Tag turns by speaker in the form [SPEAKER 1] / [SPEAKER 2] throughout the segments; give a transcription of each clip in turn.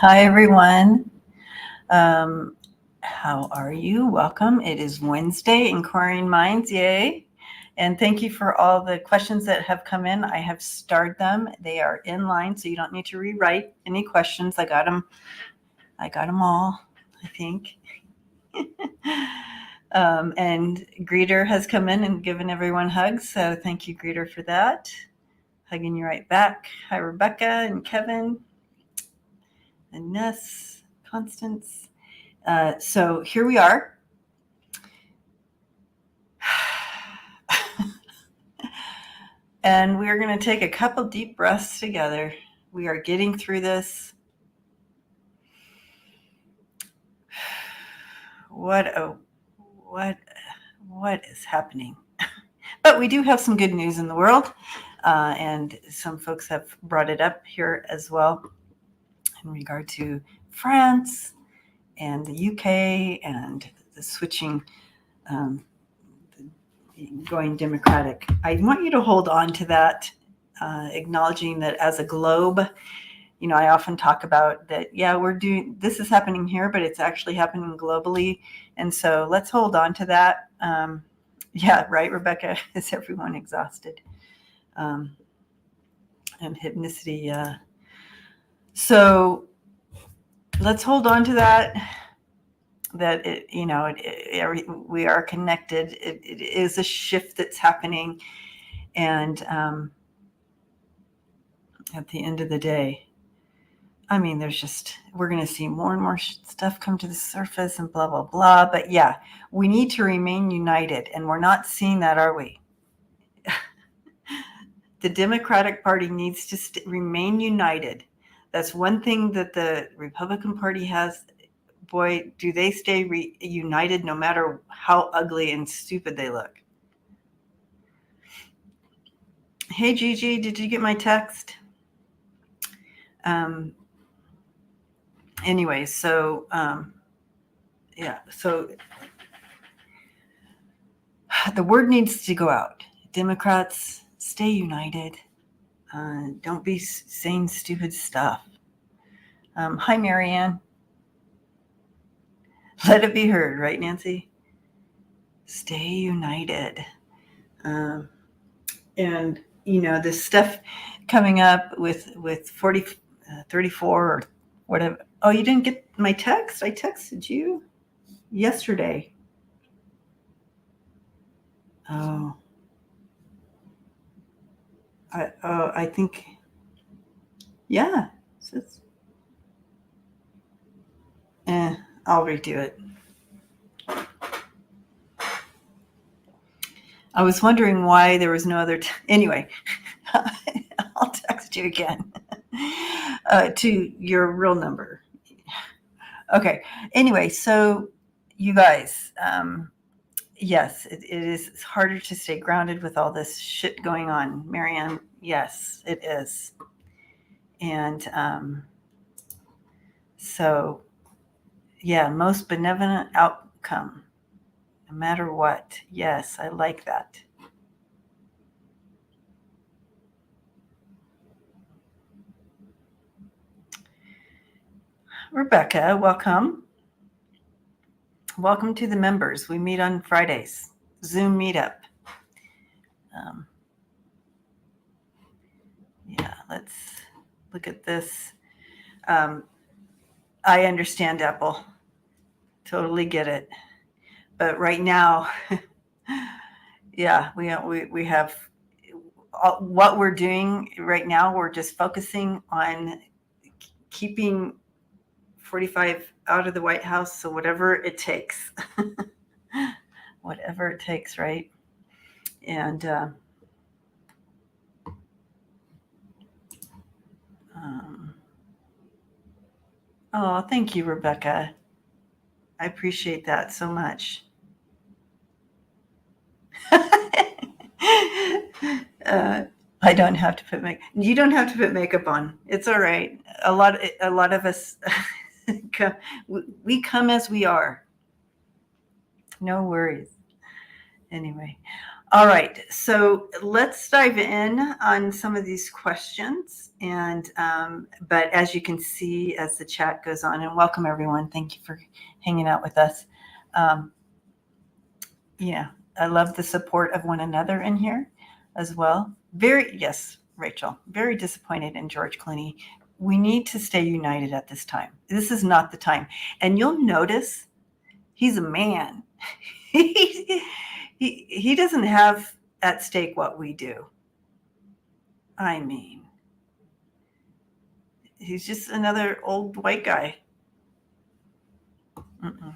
[SPEAKER 1] Hi, everyone. How are you? Welcome. It is Wednesday, Inquiring Minds. Yay. And thank you for all the questions that have come in. I have starred them. They are in line, so you don't need to rewrite any questions. I got them all, I think. And Greeter has come in and given everyone hugs. So thank you, Greeter, for that. Hugging you right back. Hi, Rebecca and Kevin and Ness, Constance. So here we are. And we are going to take a couple deep breaths together. We are getting through this. What is happening? But we do have some good news in the world, and some folks have brought it up here as well in regard to France and the UK and the switching, going democratic. I want you to hold on to that, acknowledging that as a globe, I often talk about that, this is happening here, but it's actually happening globally. And so let's hold on to that. Yeah, right, Rebecca? Is everyone exhausted? And hypnicity. So let's hold on to that. That we are connected. It is a shift that's happening, and at the end of the day, we're going to see more and more stuff come to the surface and blah, blah, blah. But yeah, we need to remain united, and we're not seeing that, are we? The Democratic Party needs to remain united. That's one thing that the Republican Party has. Boy, do they stay united no matter how ugly and stupid they look. Hey, Gigi, did you get my text? Anyway, so the word needs to go out. Democrats, stay united. Don't be saying stupid stuff. Hi, Marianne. Let it be heard, right, Nancy? Stay united. And, this stuff coming up with 34 or whatever. Oh, you didn't get my text? I texted you yesterday. Oh. I think, yeah. I'll redo it. I was wondering why there was no other. Anyway, I'll text you again to your real number. Okay. Anyway, so you guys, yes, it's harder to stay grounded with all this shit going on. Marianne, yes, it is. And so, yeah, most benevolent outcome, no matter what. Yes, I like that. Rebecca, welcome. Welcome to the members. We meet on Fridays. Zoom meetup. Yeah, let's look at this. I understand, Apple. Totally get it. But right now, yeah, we have what we're doing right now. We're just focusing on keeping 45 out of the White House. So whatever it takes, whatever it takes, right? And oh, thank you, Rebecca. I appreciate that so much. I don't have to put makeup. You don't have to put makeup on. It's all right. A lot of us, we come as we are. No worries. Anyway, All right, so let's dive in on some of these questions. And but as you can see, as the chat goes on, and welcome everyone. Thank you for hanging out with us. Um, yeah, I love the support of one another in here as well. Yes, Rachel, very disappointed in George Clooney. We need to stay united at this time. This is not the time. And you'll notice he's a man. he doesn't have at stake what we do. I mean, he's just another old white guy. Mm-mm.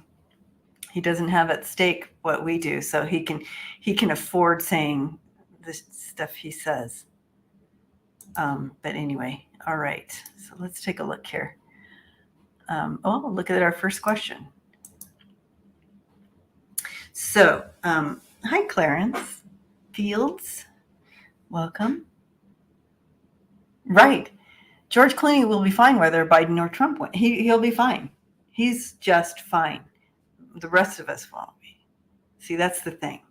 [SPEAKER 1] He doesn't have at stake what we do, so he can afford saying the stuff he says. But anyway, all right. So let's take a look here. Look at our first question. So, hi, Clarence Fields. Welcome. Right. George Clooney will be fine whether Biden or Trump win. He'll be fine. He's just fine. The rest of us won't be. See, that's the thing.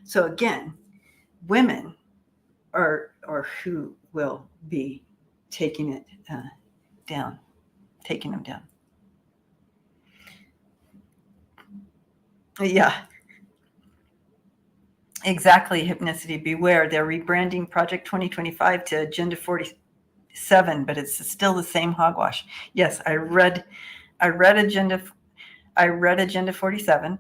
[SPEAKER 1] So again, women are who will be taking it down, taking them down. Yeah. Exactly, Hypnicity. Beware. They're rebranding Project 2025 to Agenda 47, but it's still the same hogwash. Yes, I read Agenda 47.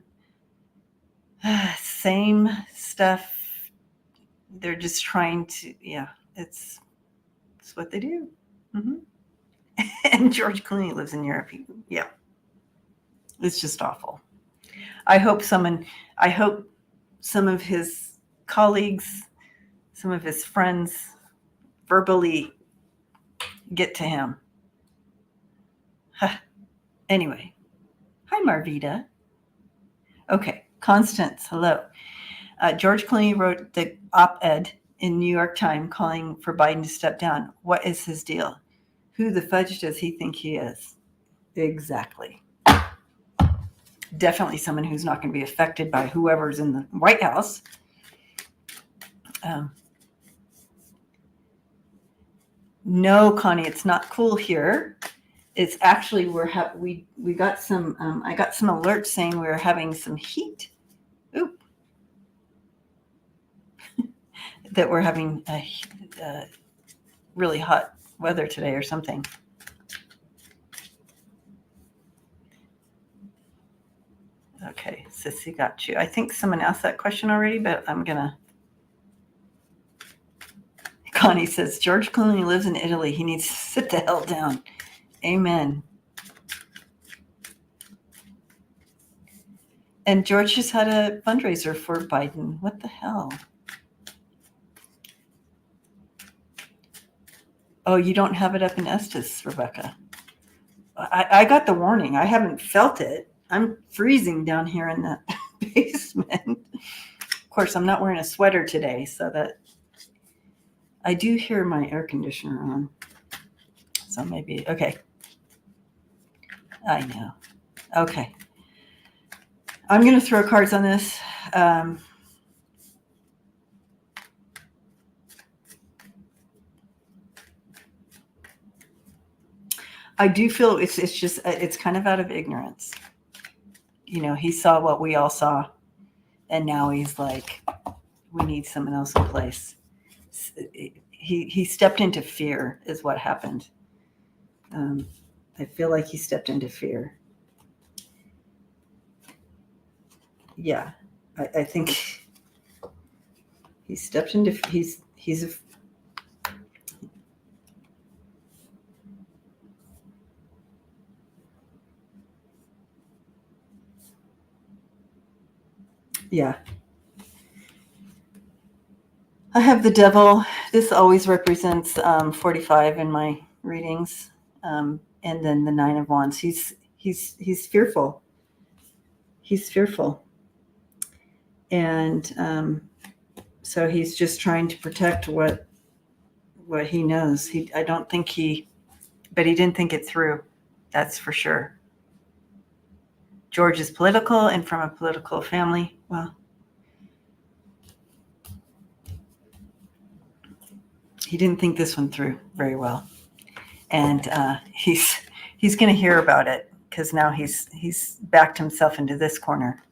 [SPEAKER 1] Same stuff. They're just trying to, it's what they do. Mm-hmm. And George Clooney lives in Europe. Yeah. It's just awful. I hope some of his colleagues, some of his friends verbally get to him. Anyway. Hi, Marvita. Okay. Constance, hello. George Clooney wrote the op-ed in New York Times calling for Biden to step down. What is his deal? Who the fudge does he think he is? Exactly. Definitely someone who's not going to be affected by whoever's in the White House. No, Connie, it's not cool here. It's actually we got some. I got some alerts saying we're having some heat. Oop. That we're having really hot weather today or something. Okay, Sissy, got you. I think someone asked that question already, but I'm gonna. Connie says George Clooney lives in Italy. He needs to sit the hell down. Amen. And George just had a fundraiser for Biden. What the hell? Oh, you don't have it up in Estes, Rebecca. I got the warning. I haven't felt it. I'm freezing down here in the basement. Of course, I'm not wearing a sweater today, so that I do hear my air conditioner on. So maybe, okay. I know. Okay. I'm going to throw cards on this. I do feel it's kind of out of ignorance. You know, he saw what we all saw, and now he's like, we need someone else in place. He stepped into fear is what happened. I feel like he stepped into fear. Yeah, I think he stepped into, he's yeah. I have the devil. This always represents 45 in my readings. And then the 9 of Wands. He's fearful. He's fearful. And so he's just trying to protect what he knows. I don't think but he didn't think it through. That's for sure. George is political and from a political family. Well, he didn't think this one through very well, and he's going to hear about it because now he's backed himself into this corner.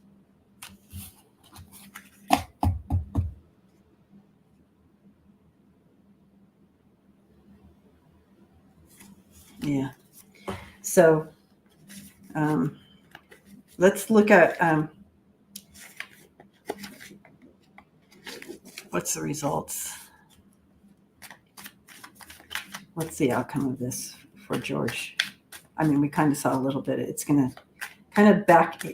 [SPEAKER 1] Yeah. So let's look at what's the results. What's the outcome of this for George? I mean, we kind of saw a little bit. It's going to kind of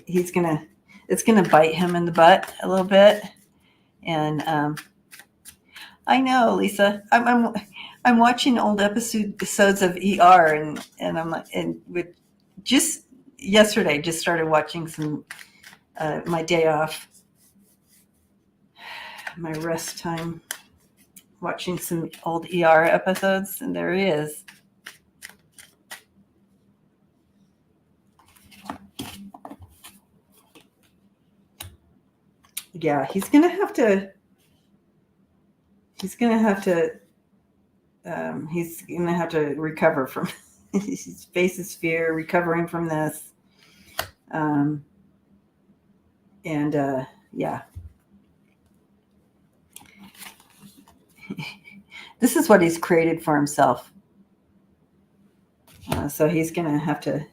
[SPEAKER 1] it's going to bite him in the butt a little bit. And I know, Lisa, I'm watching old episodes of ER and I'm like, and with just yesterday, just started watching some, my day off, my rest time, watching some old ER episodes, and there he is. Yeah, he's gonna have to recover from he faces fear, recovering from this. Yeah. This is what he's created for himself. So he's going to have to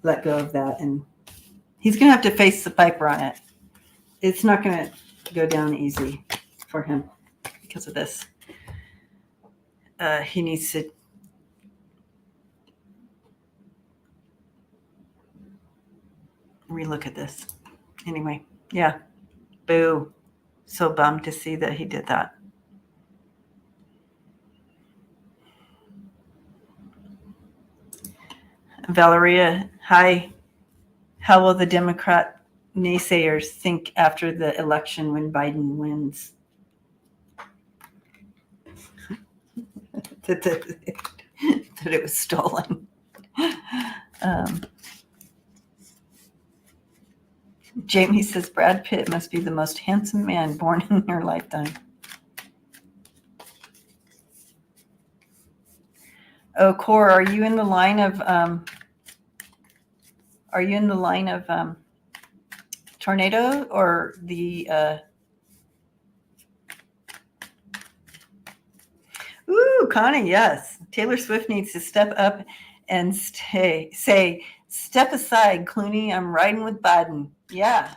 [SPEAKER 1] let go of that, and he's going to have to face the piper on it. It's not going to go down easy for him because of this. He needs to relook at this. Anyway, yeah. Boo. So bummed to see that he did that. Valeria, hi. How will the Democrat naysayers think after the election when Biden wins? that it was stolen. Jamie says Brad Pitt must be the most handsome man born in your lifetime. Oh, Cor, are you in the line of tornado or the Ooh, Connie, yes. Taylor Swift needs to step up and say, step aside, Clooney. I'm riding with Biden. Yeah.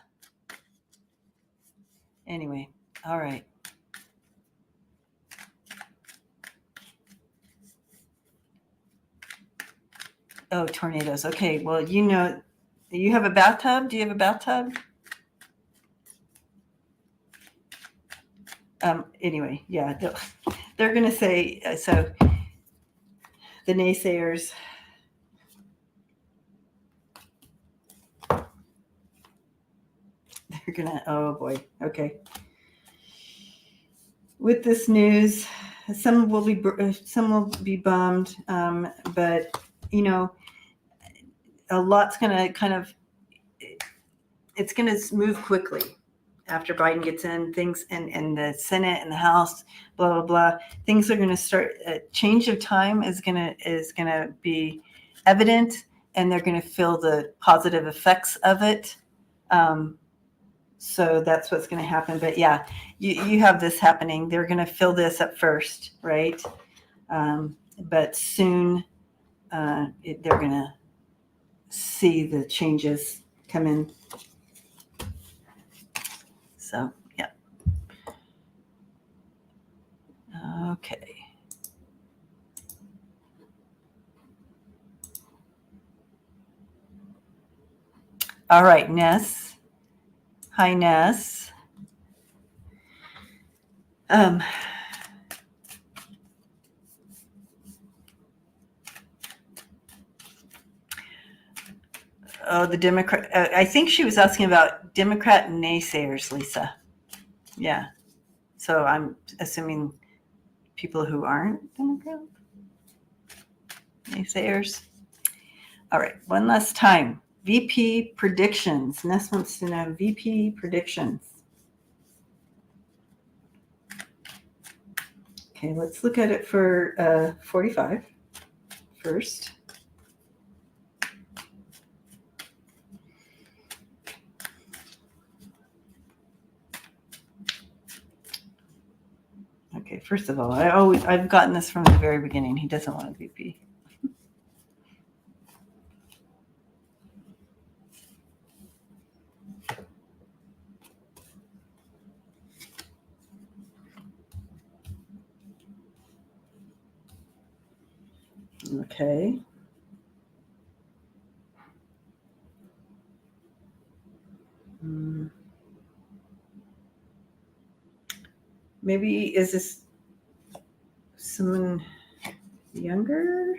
[SPEAKER 1] Anyway, all right. Oh, tornadoes. Okay, well, you have a bathtub? Do you have a bathtub? Anyway, yeah, they're going to say, so the naysayers, they're going to, oh boy, okay. With this news, some will be bummed, but, a lot's going to it's going to move quickly. After Biden gets in, things and the Senate and the House, blah blah blah, things are going to start. A change of time is going to be evident, and they're going to feel the positive effects of it. So that's what's going to happen. But yeah, you have this happening. They're going to feel this at first, right? But soon they're going to see the changes come in. So, yeah. Okay. All right, Ness. Hi, Ness. Oh, the Democrat. I think she was asking about Democrat naysayers, Lisa. Yeah. So I'm assuming people who aren't Democrat naysayers. All right. One last time. VP predictions. Ness wants to know VP predictions. Okay, let's look at it for 45 first. Okay, first of all, I've gotten this from the very beginning. He doesn't want a VP. Okay. Maybe is this someone younger?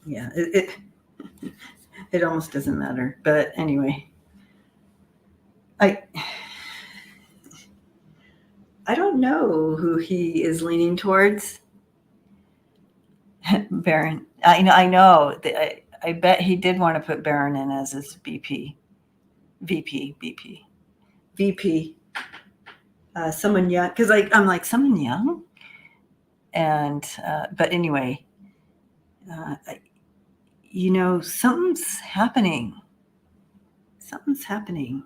[SPEAKER 1] Yeah, it almost doesn't matter. But anyway, I don't know who he is leaning towards. Barron. I know. I bet he did want to put Barron in as his VP. Someone young, because I'm like someone young, and but anyway, something's happening. Something's happening.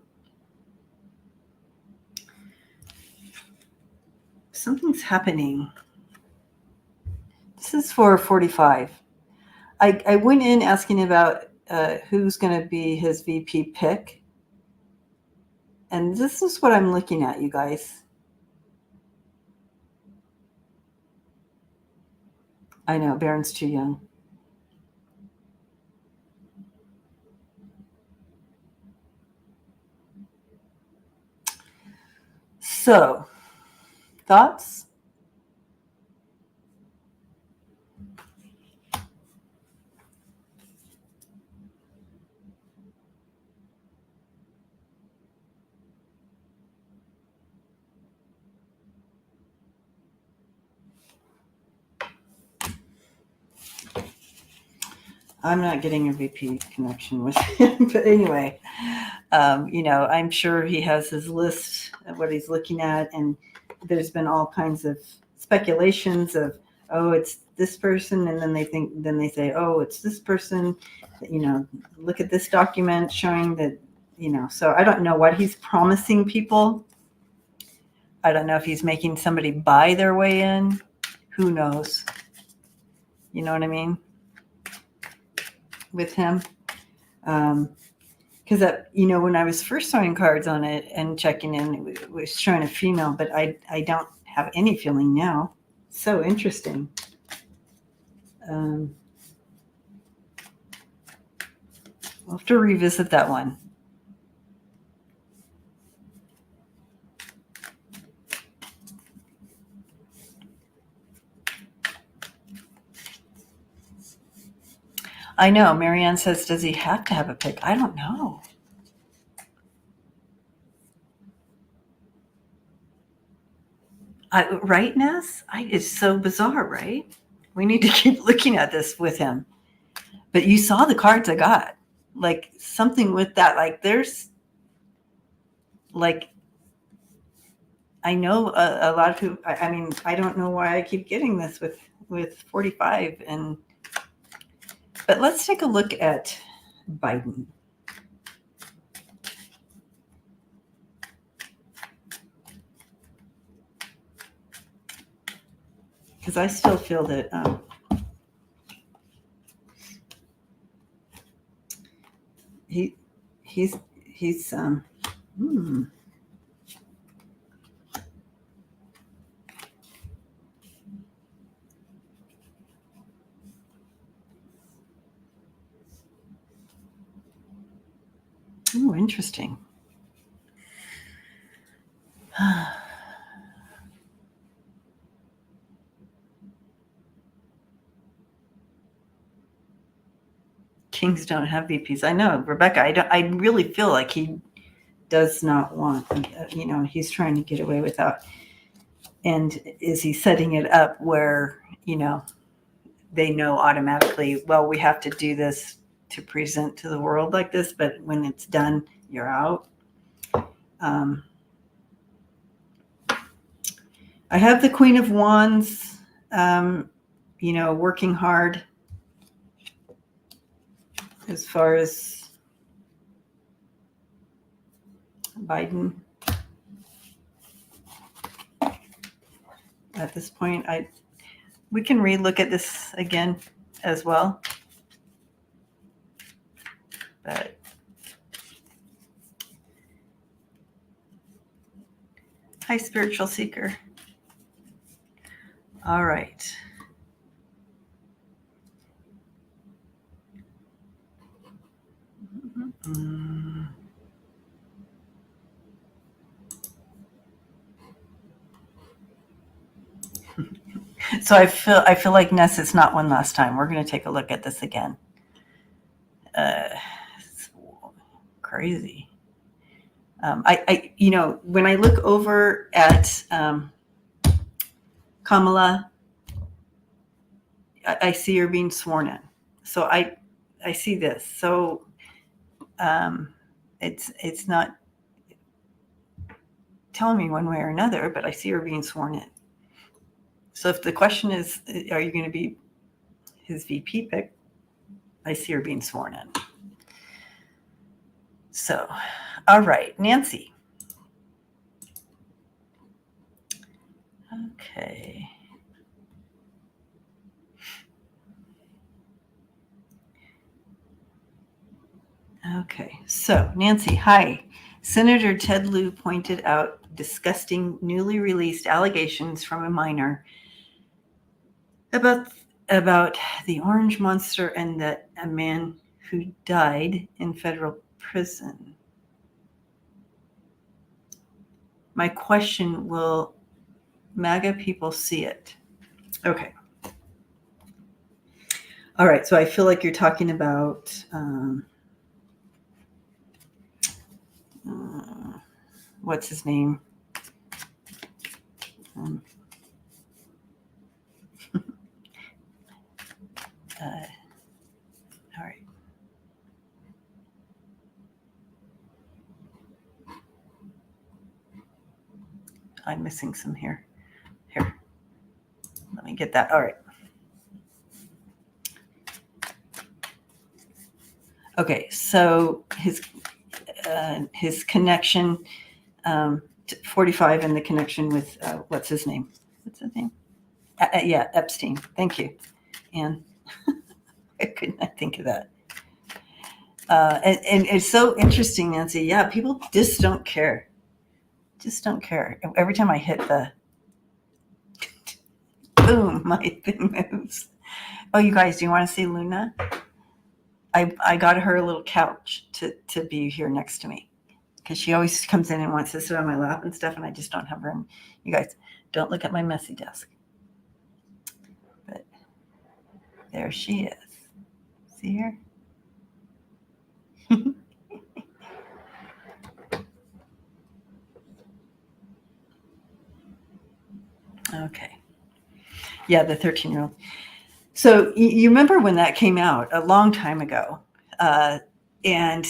[SPEAKER 1] Something's happening. This is for 45. I went in asking about who's going to be his VP pick. And this is what I'm looking at, you guys. I know, Barron's too young. So, thoughts? I'm not getting a VP connection with him, but anyway, I'm sure he has his list of what he's looking at, and there's been all kinds of speculations of, oh, it's this person, and then they say, oh, it's this person. Look at this document showing that, So I don't know what he's promising people. I don't know if he's making somebody buy their way in. Who knows? You know what I mean? With him, because when I was first throwing cards on it and checking in, it was showing a female, but I don't have any feeling now. So interesting. I'll have to revisit that one. I know. Marianne says, does he have to have a pick? I don't know. Right, Ness? It's so bizarre, right? We need to keep looking at this with him. But you saw the cards I got. Like, something with that. Like, there's, like, I know a lot of people, I don't know why I keep getting this with 45. But let's take a look at Biden. Because I still feel that he's oh, interesting. Kings don't have VPs. I know, Rebecca. I really feel like he does not want. He's trying to get away without. And is he setting it up where they know automatically? Well, we have to do this to present to the world like this, but when it's done, you're out. I have the Queen of Wands, working hard as far as Biden. At this point, we can relook at this again as well. But hi, spiritual seeker. All right. So I feel like Ness, it's not one last time. We're going to take a look at this again. It's crazy. When I look over at Kamala, I see her being sworn in. So I see this. So it's not telling me one way or another, but I see her being sworn in. So if the question is, are you going to be his VP pick? I see her being sworn in. So, all right, Nancy. Okay. Okay, so Nancy, hi. Senator Ted Lieu pointed out disgusting newly released allegations from a minor about the orange monster and that a man who died in federal prison. My question, will MAGA people see it? Okay. All right, so I feel like you're talking about what's his name? All right. I'm missing some here. Here. Let me get that. All right. Okay, so his connection, 45, and the connection with what's his name? Yeah, Epstein. Thank you, Anne. I could not think of that. And it's so interesting, Nancy. Yeah, people just don't care. Just don't care. Every time I hit the boom, my thing moves. Oh, you guys, do you want to see Luna? I got her a little couch to be here next to me, because she always comes in and wants to sit on my lap and stuff, and I just don't have room. You guys, don't look at my messy desk. But there she is. See her? Okay. Yeah, the 13-year-old. So you remember when that came out a long time ago, and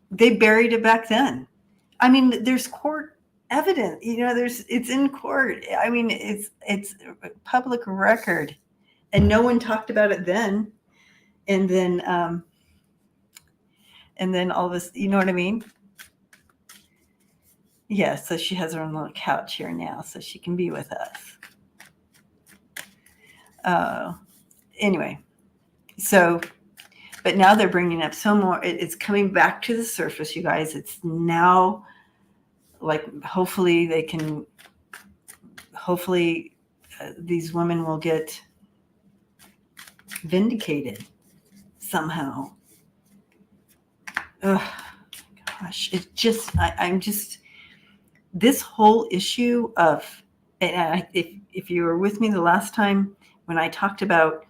[SPEAKER 1] they buried it back then. I mean, there's court evidence. It's in court. I mean, it's public record, and no one talked about it then. And then all this, you know what I mean? Yeah. So she has her own little couch here now, so she can be with us. Anyway, so, but now they're bringing up so more. It's coming back to the surface, you guys. It's now like, hopefully these women will get vindicated somehow. Oh gosh, it's just, I'm just, this whole issue of, and if you were with me the last time when I talked about,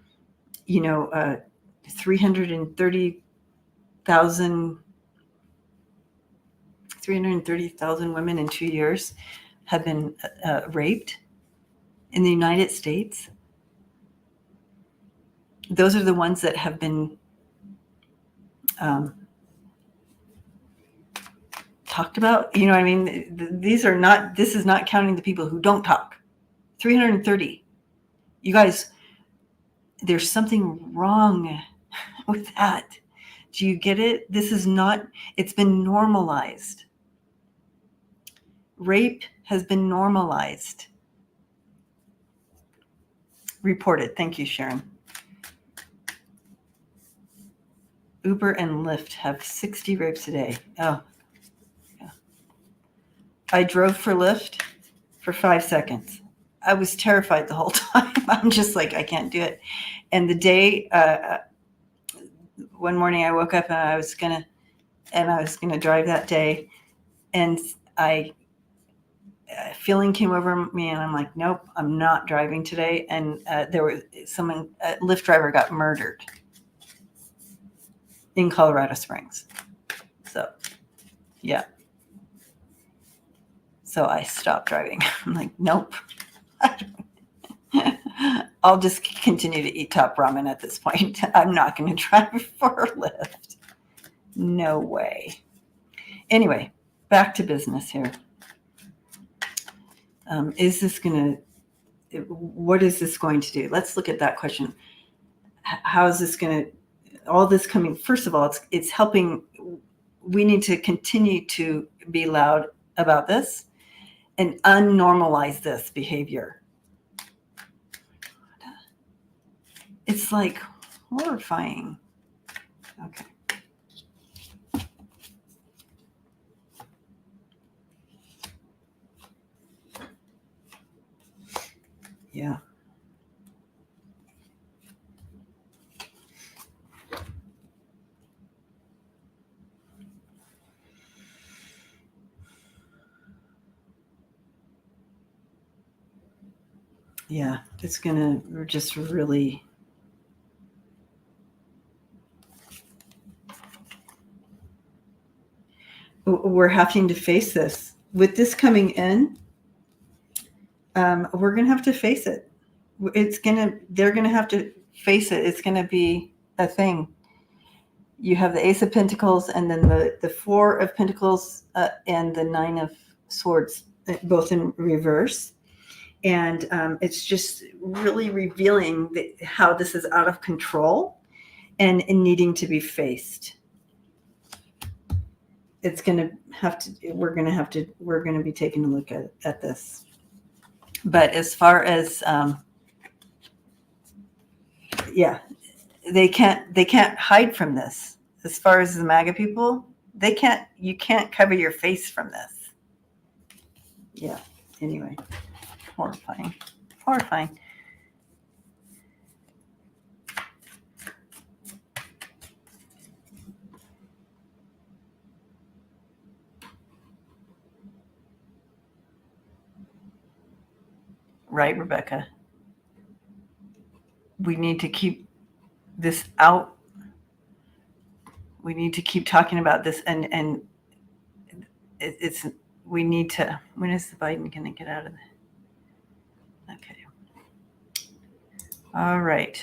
[SPEAKER 1] 330,000 women in 2 years have been raped in the United States. Those are the ones that have been talked about. You know what I mean? This is not counting the people who don't talk. 330. You guys, there's something wrong with that. Do you get it? This is not, it's been normalized. Rape has been normalized. Reported. Thank you, Sharon. Uber and Lyft have 60 rapes a day. Oh, yeah. I drove for Lyft for 5 seconds. I was terrified the whole time. I'm just like, I can't do it. And the day, one morning I woke up and I was gonna drive that day, and feeling came over me, and I'm like, nope, I'm not driving today. And there was someone, a Lyft driver got murdered in Colorado Springs. So, yeah. So I stopped driving. I'm like, nope. I'll just continue to eat top ramen at this point. I'm not going to drive for a Lyft. No way. Anyway, back to business here. Is this going to, what is this going to do? Let's look at that question. How is this going to, all this coming, first of all, it's helping. We need to continue to be loud about this and unnormalize this behavior. It's like horrifying. Okay. Yeah. Yeah, it's going to just really. We're having to face this. With this coming in, we're going to have to face it. They're going to have to face it. It's going to be a thing. You have the Ace of Pentacles, and then the Four of Pentacles and the Nine of Swords, both in reverse. And it's just really revealing how this is out of control and needing to be faced. It's going to have to, we're going to be taking a look at this. But as far as, yeah, they can't hide from this. As far as the MAGA people, you can't cover your face from this. Yeah. Anyway, horrifying. Right, Rebecca? We need to keep this out. We need to keep talking about this, and we need to. When is the Biden going to get out of it? Okay. All right.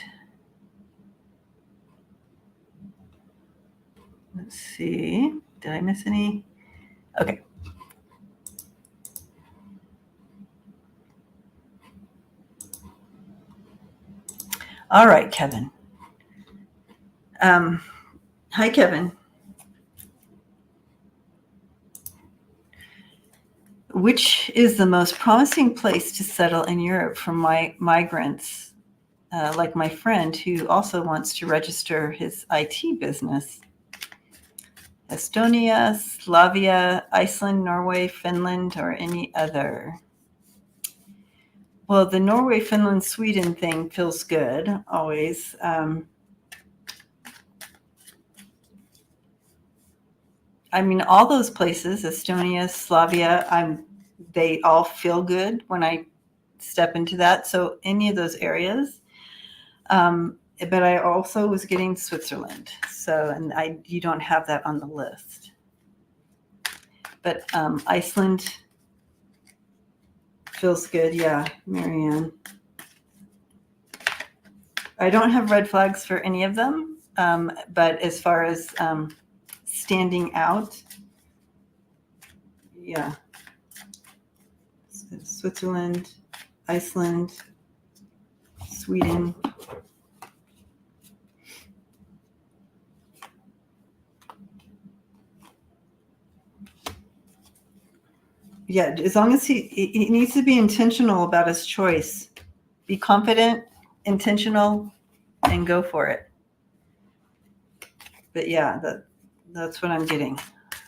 [SPEAKER 1] Let's see. Did I miss any? Okay. All right, Kevin. Hi, Kevin. Which is the most promising place to settle in Europe for migrants, like my friend who also wants to register his IT business? Estonia, Slavia, Iceland, Norway, Finland, or any other? Well, the Norway, Finland, Sweden thing feels good always. I mean, all those places, Estonia, Slavia, they all feel good when I step into that. So any of those areas. But I also was getting Switzerland. So, and you don't have that on the list. But Iceland feels good. Yeah, Marianne. I don't have red flags for any of them. But as far as standing out, yeah. Switzerland, Iceland, Sweden. Yeah, as long as he needs to be intentional about his choice. Be confident, intentional, and go for it. But yeah, that's what I'm getting.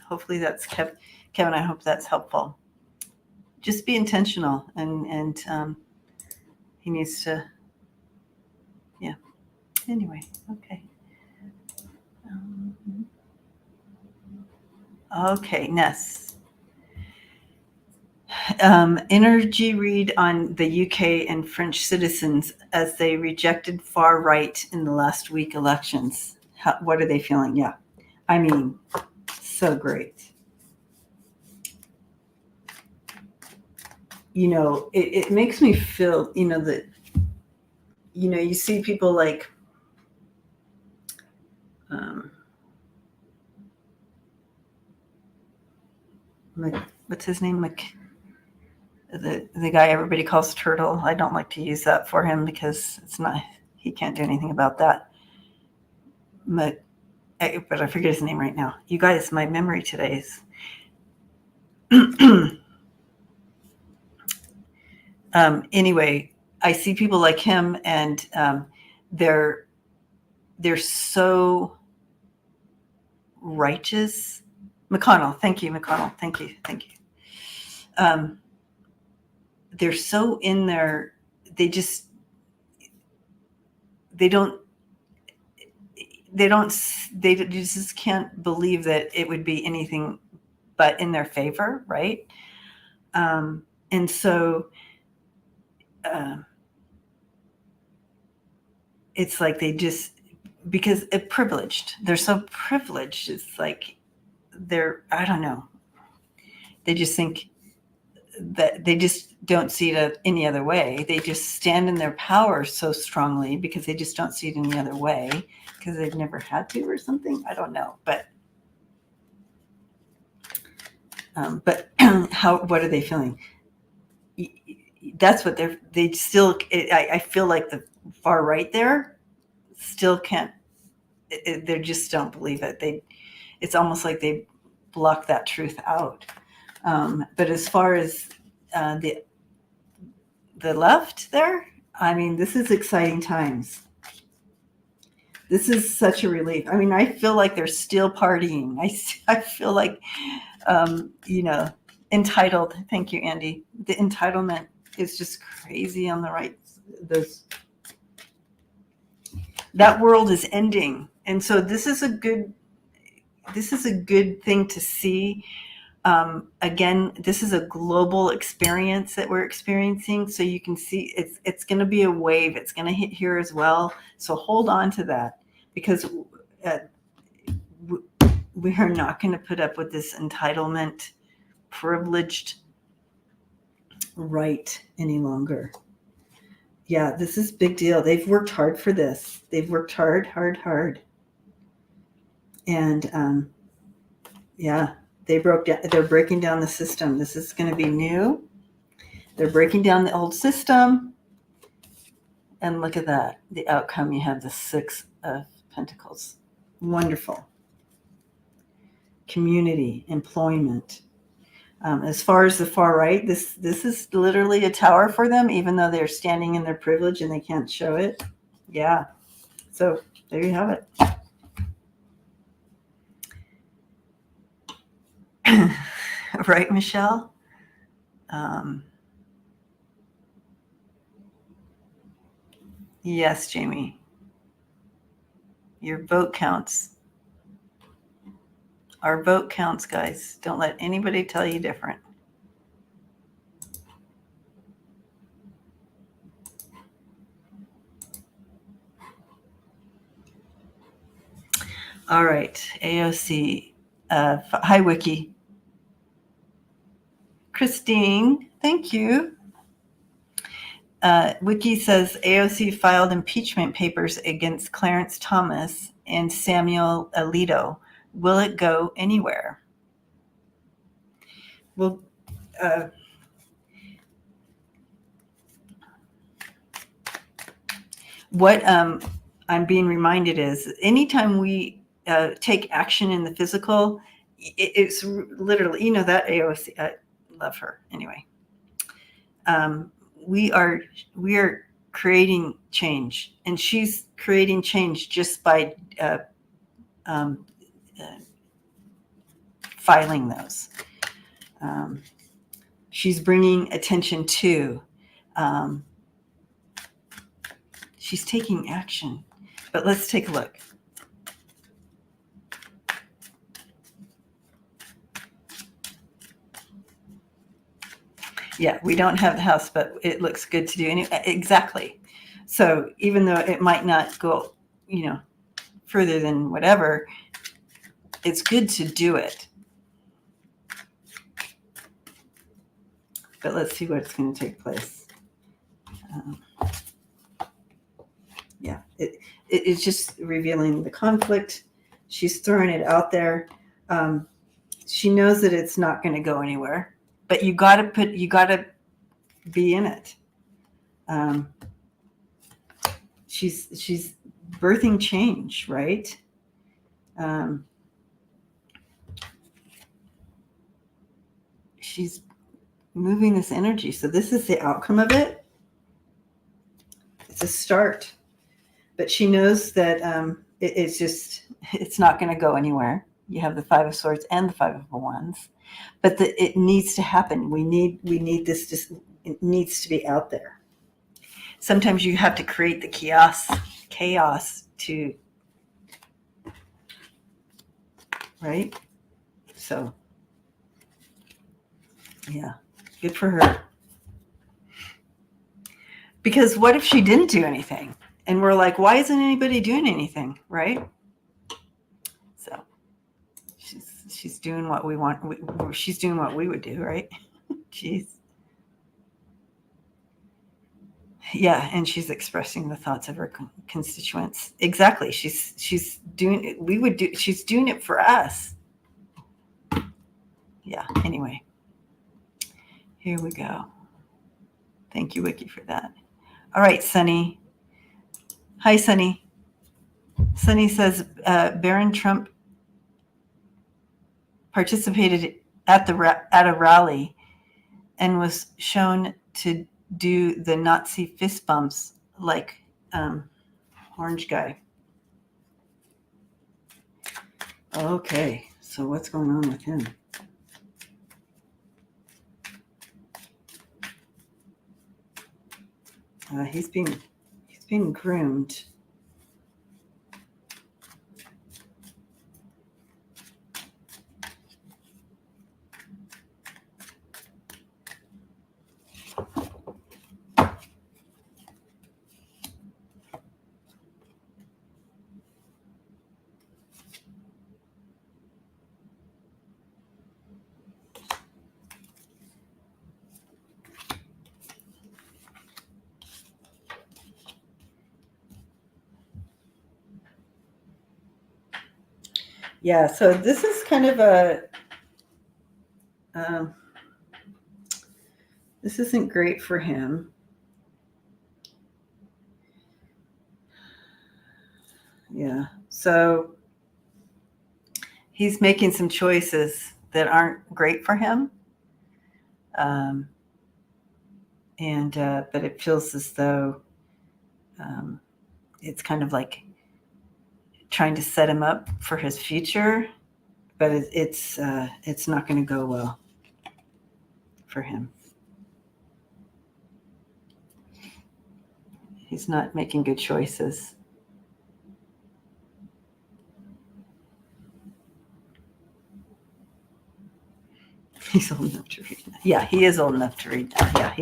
[SPEAKER 1] Hopefully that's Kevin, I hope that's helpful. Just be intentional, and he needs to. Yeah. Anyway, okay. Okay, Ness. Energy read on the UK and French citizens as they rejected far right in the last week elections. What are they feeling? Yeah. I mean, so great. You know, it makes me feel, you know, that, you know, you see people like, what's his name? The guy everybody calls Turtle. I don't like to use that for him because it's not, he can't do anything about that. But I forget his name right now. You guys, my memory today is. Anyway, I see people like him, and they're so righteous. McConnell, thank you, McConnell, thank you. They're so in there. They just they just can't believe that it would be anything but in their favor, right? And so it's like they just, because it privileged, they're so privileged. It's like I don't know. They just think that they just don't see it any other way. They just stand in their power so strongly because they just don't see it any other way because they've never had to or something. I don't know, but what are they feeling? That's what they still. I feel like the far right there still can't. They just don't believe it. It's almost like they block that truth out. But as far as the left there, I mean, this is exciting times. This is such a relief. I mean, I feel like they're still partying. I feel like, you know, entitled. Thank you, Andy. The entitlement is just crazy on the right. That world is ending, and so this is a good thing to see. Again, this is a global experience that we're experiencing. So you can see it's going to be a wave. It's going to hit here as well. So hold on to that, because we are not going to put up with this entitlement, privileged right any longer. Yeah, this is a big deal. They've worked hard for this. They've worked hard. And yeah. They're breaking down the system. This is going to be new. They're breaking down the old system. And look at that. The outcome, you have the 6 of Pentacles. Wonderful. Community, employment. As far as the far right, this is literally a tower for them, even though they're standing in their privilege and they can't show it. Yeah. So there you have it. Right, Michelle? Yes, Jamie. Your vote counts. Our vote counts, guys. Don't let anybody tell you different. All right, AOC. Hi, Wiki. Christine, thank you. Wiki says AOC filed impeachment papers against Clarence Thomas and Samuel Alito. Will it go anywhere? Well, What I'm being reminded is anytime we take action in the physical, it's literally, that AOC, I love her anyway. We are creating change, and she's creating change just by um, filing those. She's bringing attention to. She's taking action. But let's take a look. Yeah, we don't have the house, but it looks good to do. Exactly. So even though it might not go, further than whatever, it's good to do it. But let's see what's going to take place. Yeah, it's just revealing the conflict. She's throwing it out there. She knows that it's not going to go anywhere, but you got to be in it. She's birthing change, right? She's moving this energy. So this is the outcome of it. It's a start, but she knows that it's not going to go anywhere. You have the Five of Swords and the Five of Wands, but it needs to happen. We need this. It needs to be out there. Sometimes you have to create the chaos to, right? So, yeah, good for her. Because what if she didn't do anything? And we're like, why isn't anybody doing anything, right? So she's doing what we want. She's doing what we would do, right? Jeez. Yeah, and she's expressing the thoughts of her constituents. Exactly. She's doing it. She's doing it for us. Yeah, anyway. Here we go. Thank you, Wiki, for that. All right, Sunny. Hi, Sunny. Sunny says Barron Trump participated at a rally and was shown to do the Nazi fist bumps like orange guy. Okay, so what's going on with him? He's being groomed. Yeah, so this is kind of this isn't great for him. Yeah, so he's making some choices that aren't great for him. But it feels as though it's kind of like trying to set him up for his future, but it's not going to go well for him. He's not making good choices. He's old enough to read now. Yeah, he is old enough to read now. Yeah,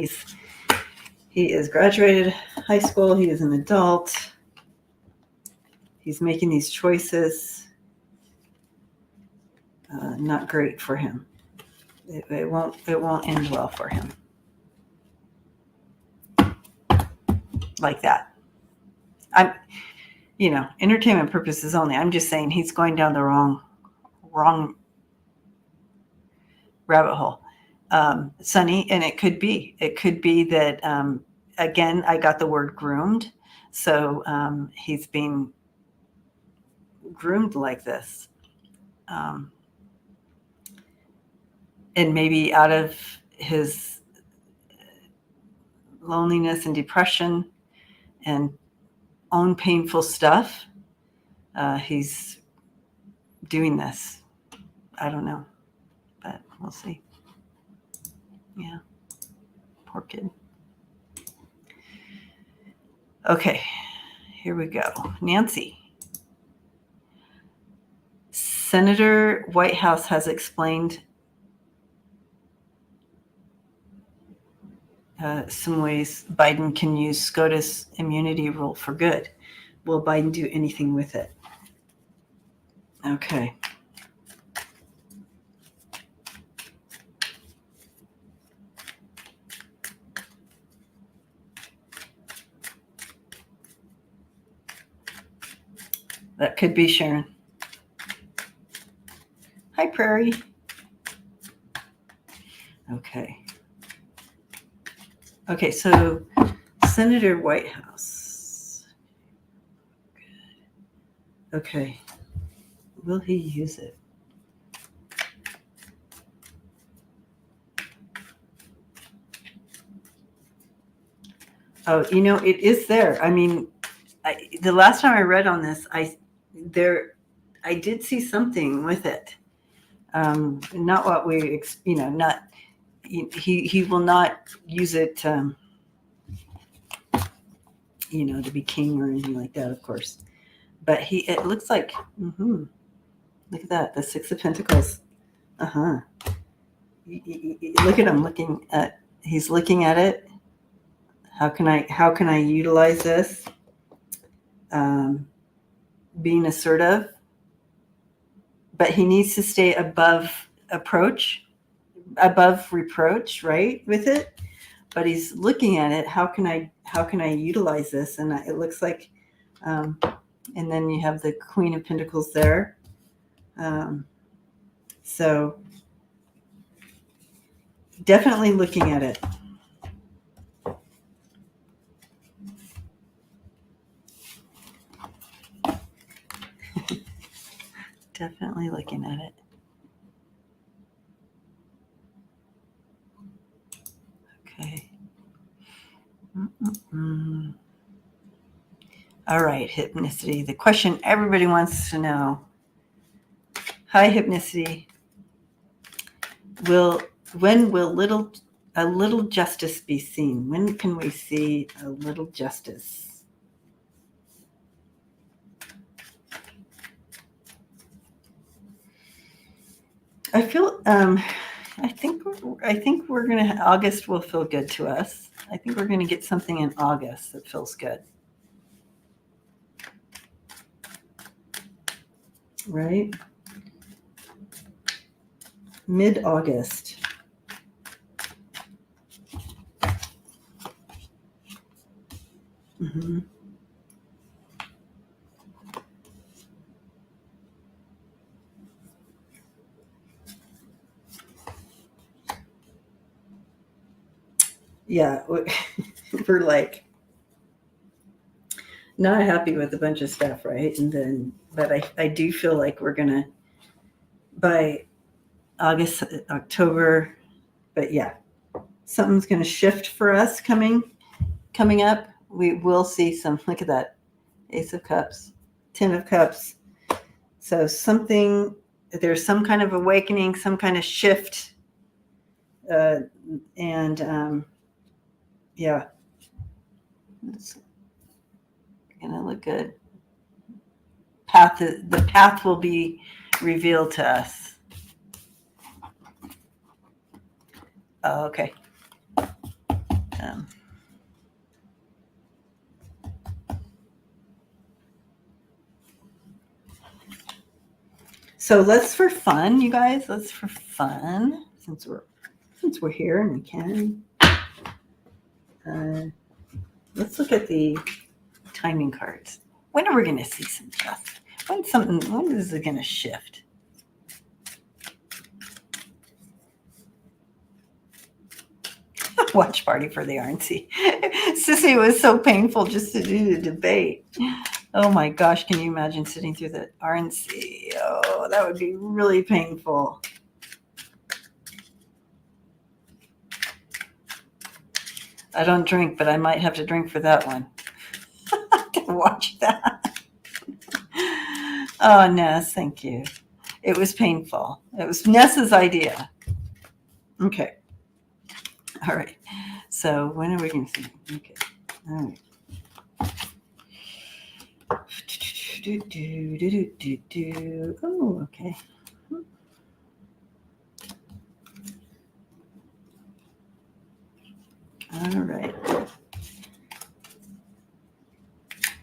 [SPEAKER 1] he is graduated high school. He is an adult. He's making these choices. Not great for him. It won't end well for him. Like that. Entertainment purposes only. I'm just saying he's going down the wrong rabbit hole. Sunny, and it could be that again, I got the word groomed. So he's being groomed like this. And maybe out of his loneliness and depression and own painful stuff, he's doing this. I don't know, but we'll see. Yeah, poor kid. Okay, here we go. Nancy. Senator Whitehouse has explained some ways Biden can use SCOTUS immunity rule for good. Will Biden do anything with it? Okay. That could be Sharon. Hi, Prairie. Okay. Okay, so Senator Whitehouse. Good. Okay. Will he use it? Oh, it is there. I mean, the last time I read on this, I did see something with it. Not what we, not he will not use it, to be king or anything like that, of course. But it looks like, look at that, the Six of Pentacles. Look at him he's looking at it. How can I utilize this? Being assertive, but he needs to stay above reproach, right, with it. But he's looking at it. How can I utilize this? And it looks like, and then you have the Queen of Pentacles there. So definitely looking at it. Definitely looking at it. Okay. All right, Hypnicity. The question everybody wants to know. Hi, Hypnicity. When will a little justice be seen? When can we see a little justice? I feel I think we're gonna, August will feel good to us. I think we're gonna get something in August that feels good. Right? Mid-August. Mm-hmm. Yeah, we're like not happy with a bunch of stuff, right? But I do feel like we're gonna, by August, October, but yeah, something's gonna shift for us coming up. We will see some. Look at that, Ace of Cups, Ten of Cups. So there's some kind of awakening, some kind of shift, and yeah, it's gonna look good. The path will be revealed to us. Oh, okay. So let's for fun, you guys. Let's for fun, since we're here and we can. Let's look at the timing cards. When are we going to see some stuff? When is it going to shift? Watch party for the RNC. Sissy, it was so painful just to do the debate. Oh my gosh, can you imagine sitting through the RNC? Oh, that would be really painful. I don't drink, but I might have to drink for that one. To watch that. Oh, Ness, thank you. It was painful. It was Ness's idea. Okay. All right. So when are we going to see? Okay. All right. Oh, okay. All right.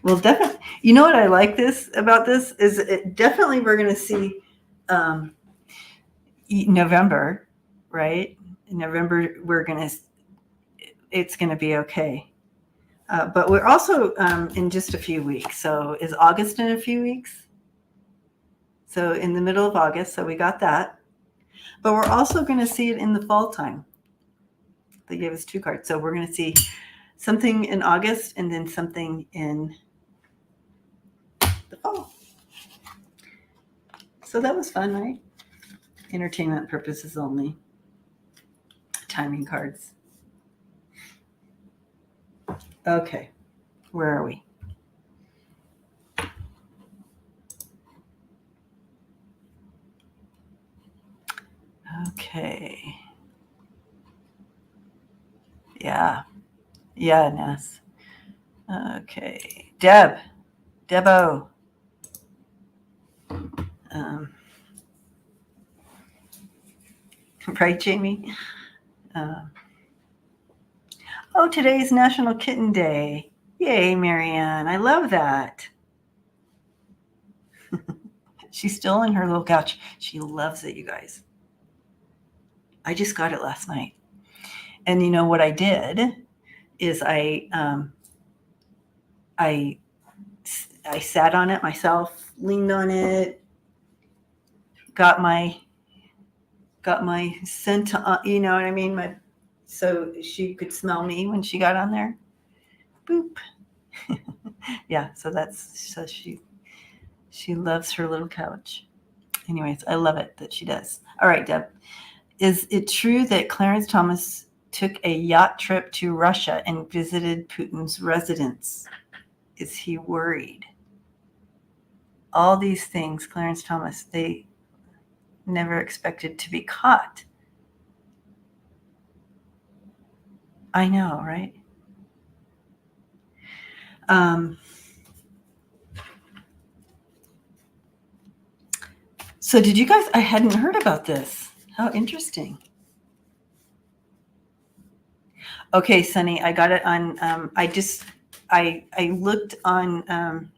[SPEAKER 1] Well, definitely. You know what I like about this is definitely we're going to see November, right? In November, it's going to be okay. But we're also in just a few weeks. So is August in a few weeks? So in the middle of August. So we got that. But we're also going to see it in the fall time. They gave us 2 cards. So we're going to see something in August and then something in the fall. So that was fun, right? Entertainment purposes only. Timing cards. Okay. Where are we? Okay. Yeah. Yeah, Ness. Okay. Debo. Right, Jamie? Oh, today's National Kitten Day. Yay, Marianne. I love that. She's still in her little couch. She loves it, you guys. I just got it last night. And you know what I did is I sat on it myself, leaned on it, got my scent on, you know what I mean? So she could smell me when she got on there. Boop. Yeah, so she loves her little couch. Anyways, I love it that she does. All right, Deb. Is it true that Clarence Thomas took a yacht trip to Russia and visited Putin's residence? Is he worried? All these things, Clarence Thomas, they never expected to be caught. I know, right? So did you guys, I hadn't heard about this. How interesting. Okay, Sunny, I got it on, I looked on,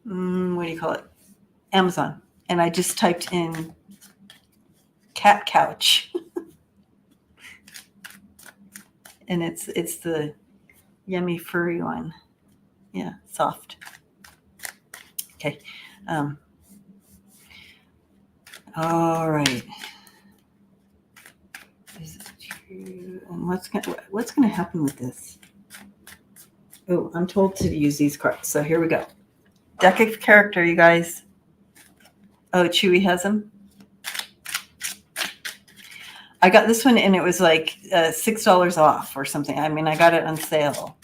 [SPEAKER 1] what do you call it? Amazon. And I just typed in cat couch. And it's the yummy furry one. Yeah, soft. Okay. All right. Is it true? And what's going to happen with this? Oh, I'm told to use these cards. So here we go. Deck of character, you guys. Oh, Chewy has them. I got this one and it was like $6 off or something. I mean, I got it on sale.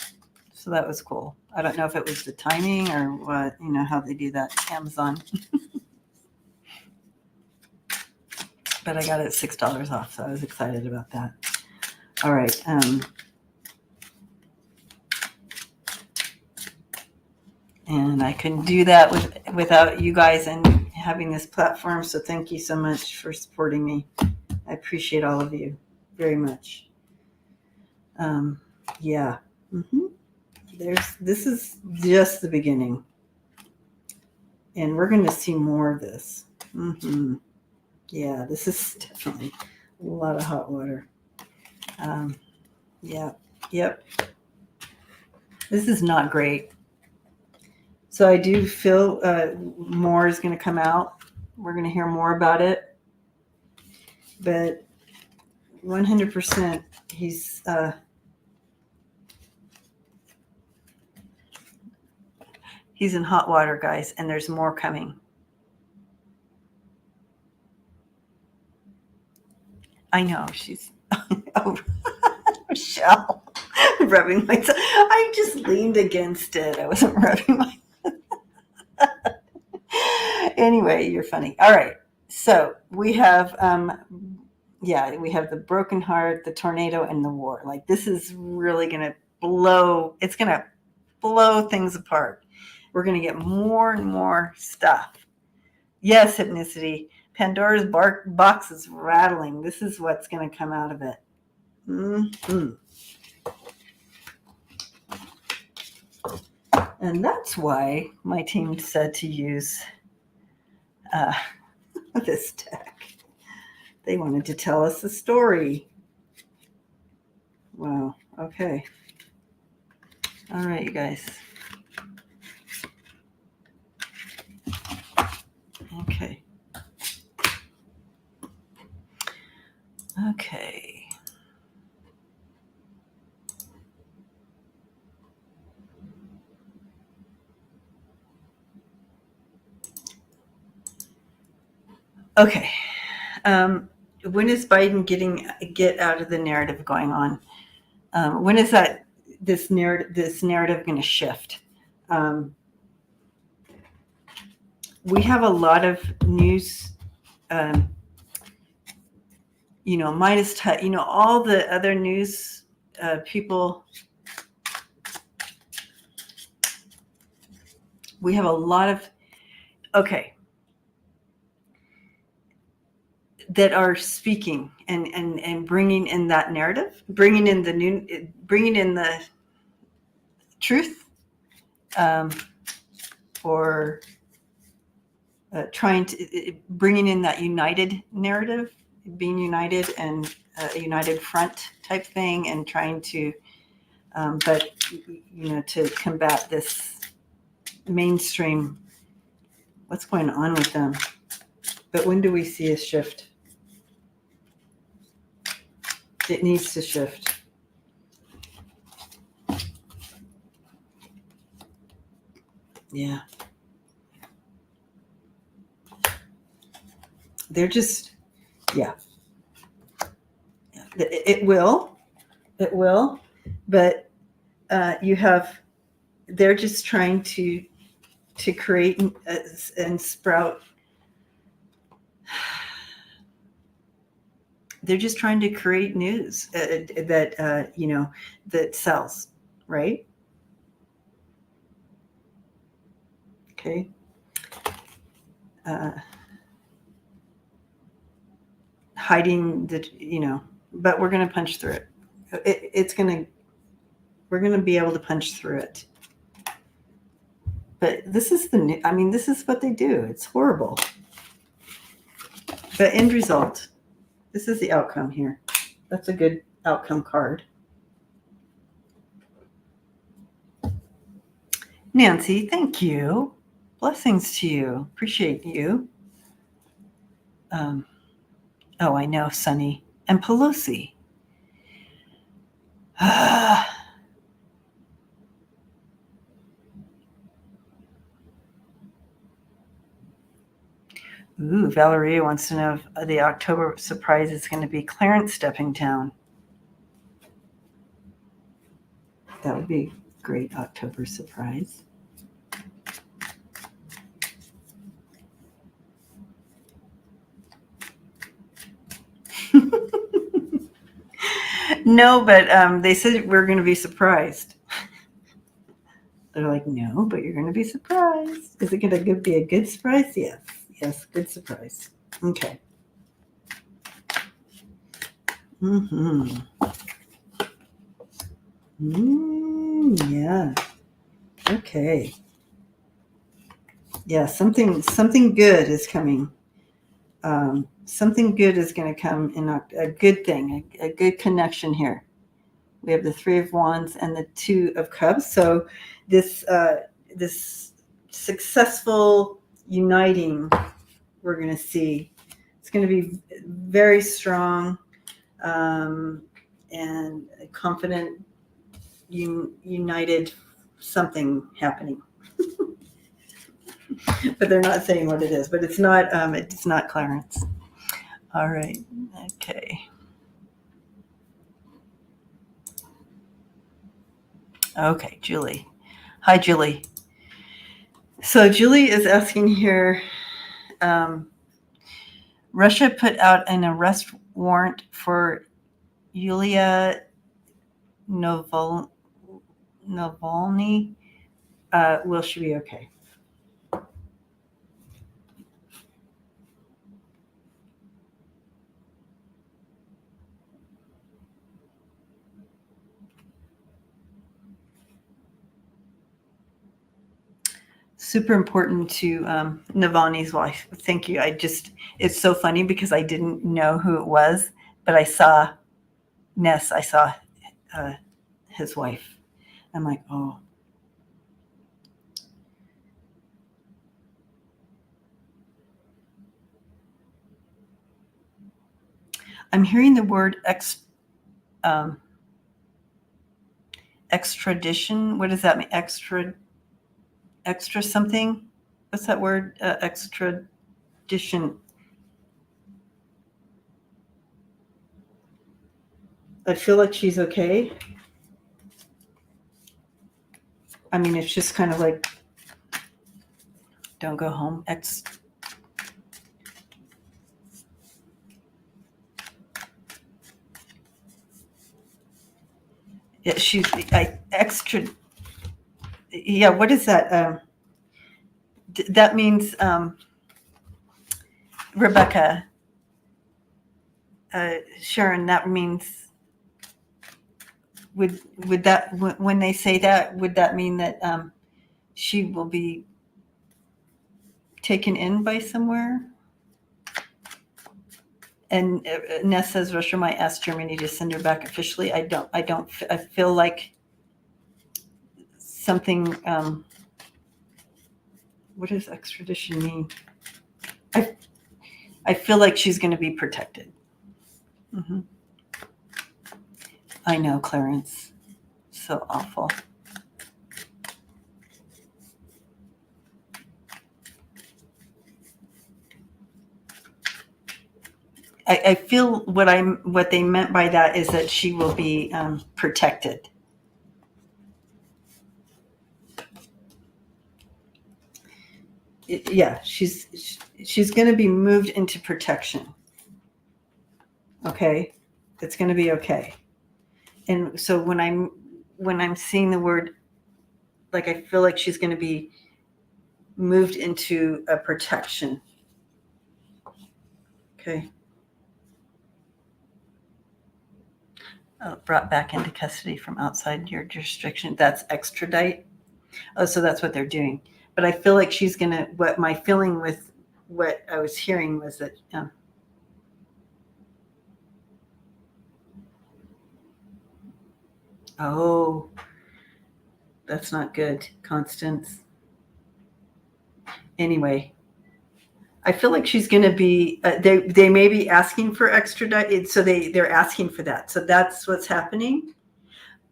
[SPEAKER 1] So that was cool. I don't know if it was the timing or what, you know, how they do that, Amazon. But I got it at $6 off, so I was excited about that. All right. And I couldn't do that without you guys and having this platform. So thank you so much for supporting me. I appreciate all of you very much. Yeah. This is just the beginning. And we're going to see more of this. Yeah, this is definitely a lot of hot water. Yeah. Yep. This is not great. So I do feel more is going to come out. We're going to hear more about it. But 100%. He's in hot water, guys, and there's more coming. I know she's oh, Michelle rubbing myself. I just leaned against it. I wasn't rubbing my. Anyway, you're funny. All right, so we have we have the broken heart, the tornado, and the war. Like, this is really gonna blow. It's gonna blow things apart. We're gonna get more and more stuff. Yes, hypnicity. Pandora's box is rattling. This is what's going to come out of it. Mm-hmm. And that's why my team said to use this deck. They wanted to tell us a story. Wow. Okay. All right, you guys. Okay. Okay. Okay. When is Biden get out of the narrative going on? When is this narrative going to shift? We have a lot of news. Minus all the other news people. We have a lot of that are speaking and bringing in that narrative, bringing in the truth, or trying to bringing in that united narrative, being united and a united front type thing, and trying to, to combat this mainstream. What's going on with them? But when do we see a shift? It needs to shift. Yeah. They're just, yeah. It will, but they're just trying to create and sprout. They're just trying to create news that sells, right? Okay. Hiding but we're going to punch through it. We're going to be able to punch through it. But this is this is what they do. It's horrible. The end result. This is the outcome here. That's a good outcome card. Nancy, thank you. Blessings to you. Appreciate you. I know, Sunny. And Pelosi. Ooh, Valeria wants to know if the October surprise is going to be Clarence stepping down. That would be a great October surprise. No, but they said we're going to be surprised. They're like, no, but you're going to be surprised. Is it going to be a good surprise? Yes. Yes, good surprise. Okay. Mm-hmm. Yeah. Okay. Yeah, something good is coming. Something good is going to come in a good thing, a good connection here. We have the Three of Wands and the Two of Cups. So this successful uniting we're going to see. It's going to be very strong. and confident, united something happening. But they're not saying what it is. But it's not Clarence. All right. Okay. Okay, Julie. Hi, Julie. So Julie is asking here, Russia put out an arrest warrant for Yulia Navalny. Will she be okay? Super important to Navalny's wife. Thank you. It's so funny because I didn't know who it was, but I saw Ness. I saw his wife. I'm like, oh. I'm hearing the word extradition. What does that mean? Extra something? What's that word? Extradition. I feel like she's okay. I mean, it's just kind of like, don't go home. Yeah, extra. Yeah, what is that? That means Rebecca, Sharon. That means would that when they say that, would that mean that she will be taken in by somewhere? And Ness says Russia might ask Germany to send her back officially. I feel like something. What does extradition mean? I feel like she's going to be protected. Mm-hmm. I know, Clarence. So awful. I feel what they meant by that is that she will be protected. Yeah, she's going to be moved into protection. Okay, it's going to be okay. And so when I'm seeing the word, like, I feel like she's going to be moved into a protection. Okay. Brought back into custody from outside your jurisdiction. That's extradite. Oh, so that's what they're doing. But I feel like she's going to, what my feeling with what I was hearing was that, oh, that's not good, Constance. Anyway, I feel like she's going to be, they may be asking for extradite. So they're asking for that. So that's what's happening.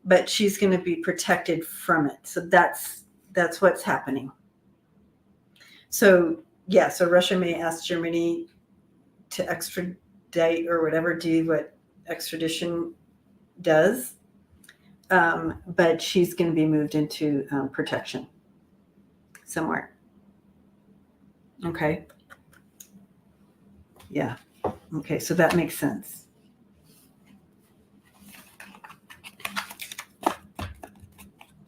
[SPEAKER 1] But she's going to be protected from it. So that's what's happening. So, yeah, so Russia may ask Germany to extradite or whatever, do what extradition does. But she's going to be moved into protection somewhere. Okay. Yeah. Okay, so that makes sense.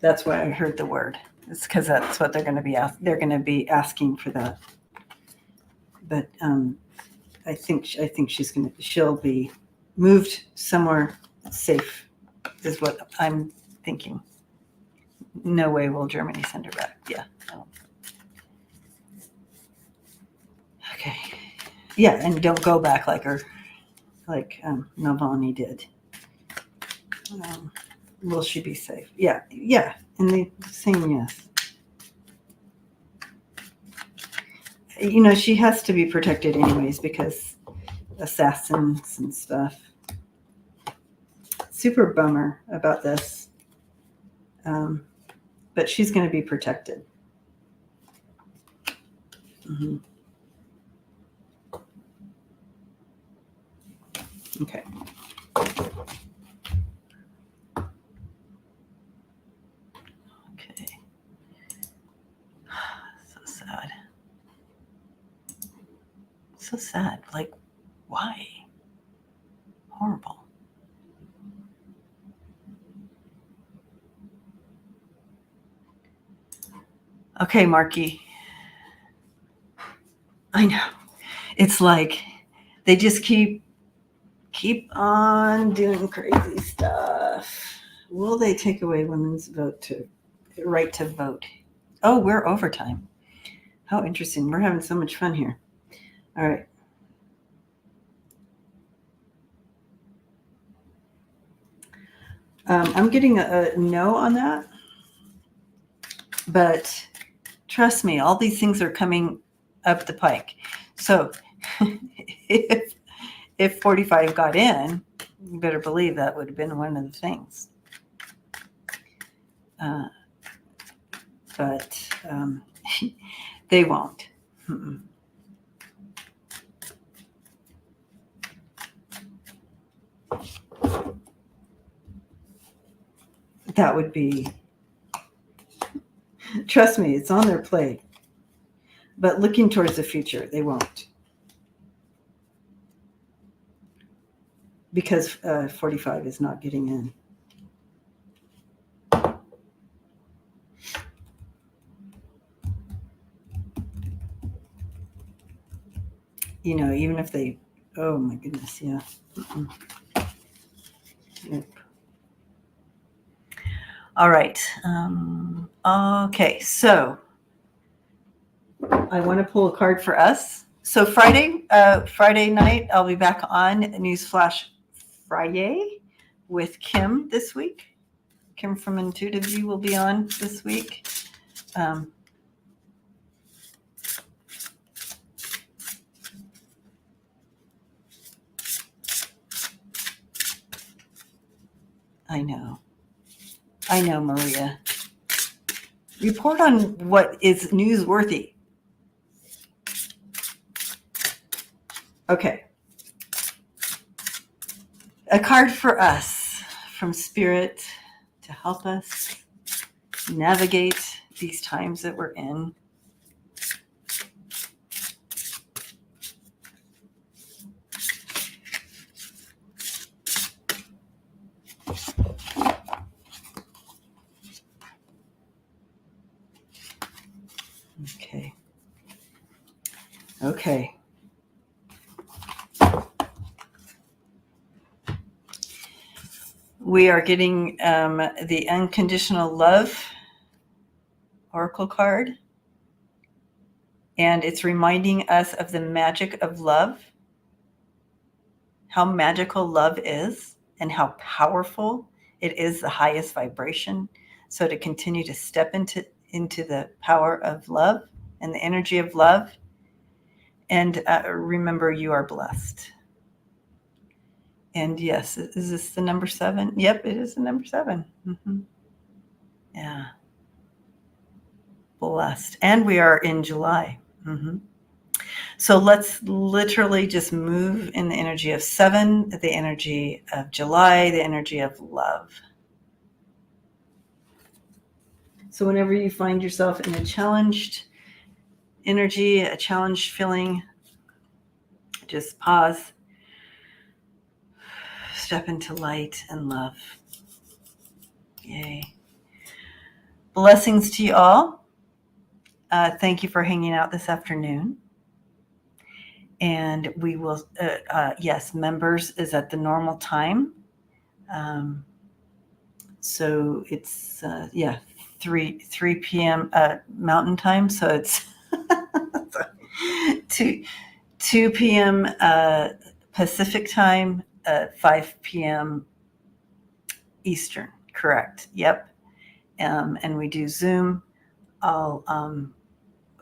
[SPEAKER 1] That's why I heard the word. It's because that's what they're going to be they're going to be asking for that. But I think she'll be moved somewhere safe, is what I'm thinking. No way will Germany send her back. Yeah. No. Okay. Yeah, and don't go back like Navalny did. Will she be safe? Yeah. And they saying yes. She has to be protected anyways because assassins and stuff. super bummer about this. But she's going to be protected. Mm-hmm. Okay. Okay. So sad. So sad. Like, why? Horrible. Okay, Marky. I know. It's like they just keep on doing crazy stuff. Will they take away women's right to vote? Oh, we're overtime. How interesting. We're having so much fun here. All right. I'm getting a no on that. But trust me, all these things are coming up the pike. So if 45 got in, you better believe that would have been one of the things. But they won't. Mm-mm. That would be, trust me, it's on their plate. But looking towards the future, they won't. Because 45 is not getting in. You know, even if they, oh my goodness, yeah. Mm-mm. Yep. All right. Okay, so I want to pull a card for us. So Friday night, I'll be back on Newsflash Friday with Kim this week. Kim from Intuitive View will be on this week. I know, Maria. Report on what is newsworthy. Okay. A card for us from Spirit to help us navigate these times that we're in. Okay. We are getting the Unconditional Love Oracle card. And it's reminding us of the magic of love, how magical love is, and how powerful it is, the highest vibration. So to continue to step into the power of love and the energy of love. And remember, you are blessed. And yes, is this the number 7? Yep, it is the number 7. Mm-hmm. Yeah. Blessed. And we are in July. Mm-hmm. So let's literally just move in the energy of 7, the energy of July, the energy of love. So whenever you find yourself in a challenged energy, a challenged feeling, just pause, step into light and love. Yay. Blessings to you all. Thank you for hanging out this afternoon. And we will, yes, members is at the normal time. So it's, 3 p.m. Mountain time. So it's 2 p.m. Pacific time, 5 p.m. Eastern. Correct. Yep. And we do Zoom. I'll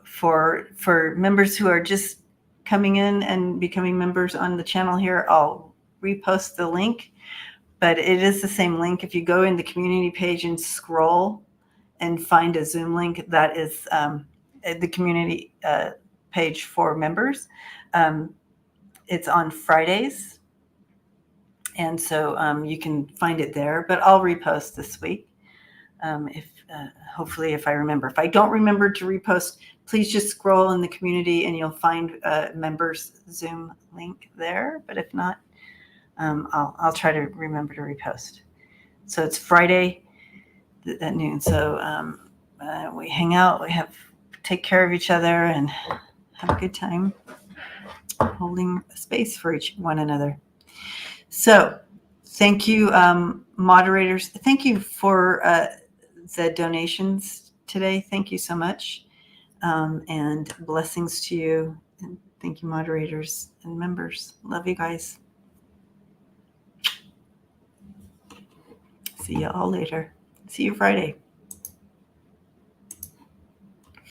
[SPEAKER 1] for members who are just coming in and becoming members on the channel here, I'll repost the link. but it is the same link. If you go in the community page and scroll and find a Zoom link, that is the community page for members. It's on Fridays, and so you can find it there, but I'll repost this week. If hopefully, if I remember. If I don't remember to repost, please just scroll in the community and you'll find members Zoom link there. But if not, I'll try to remember to repost. So it's Friday at noon. So we hang out, take care of each other, and have a good time holding space for one another. So thank you, moderators. Thank you for the donations today. Thank you so much. And blessings to you. And thank you, moderators and members. Love you guys. See you all later. See you Friday.